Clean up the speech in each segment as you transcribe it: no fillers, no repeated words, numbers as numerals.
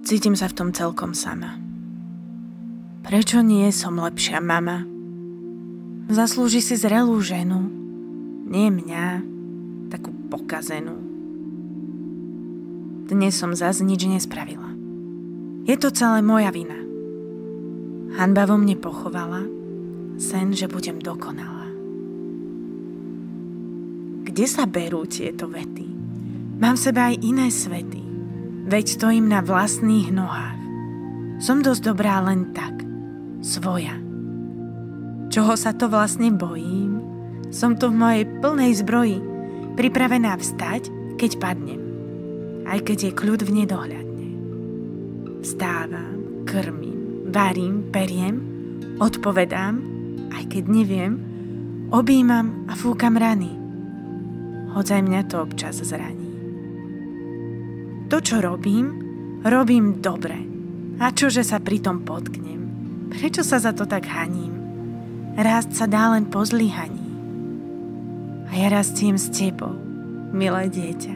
Cítim sa v tom celkom sama. Prečo nie som lepšia mama? Zaslúži si zrelú ženu, nie mňa, takú pokazenú. Dnes som zas nič nespravila. Je to celé moja vina. Hanba vo mne pochovala sen, že budem dokonalá. Kde sa berú tieto vety? Mám v sebe aj iné svety. Veď stojím na vlastných nohách. Som dosť dobrá len tak, svoja. Čoho sa to vlastne bojím? Som tu v mojej plnej zbroji, pripravená vstať, keď padnem. Aj keď je kľud v nedohľadne. Vstávam, krmím, varím, periem, odpovedám, aj keď neviem, objímam a fúkam rany. Hoď mňa to občas zraní. To, čo robím dobre. A čože sa pritom potknem? Prečo sa za to tak haním? Rásť sa dá len po zlyhaní. A ja rastiem s tebou, milé dieťa.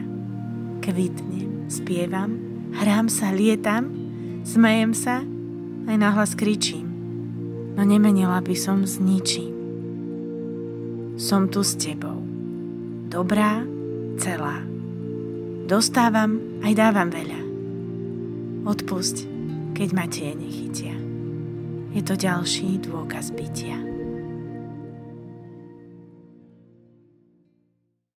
Kvitnem, spievam, hrám sa, lietam, smejem sa, aj nahlas kričím. No nemenila by som s ničím. Som tu s tebou. Dobrá, celá. Dostávam, aj dávam veľa. Odpusť, keď ma tie nechytia. Je to ďalší dôkaz bytia.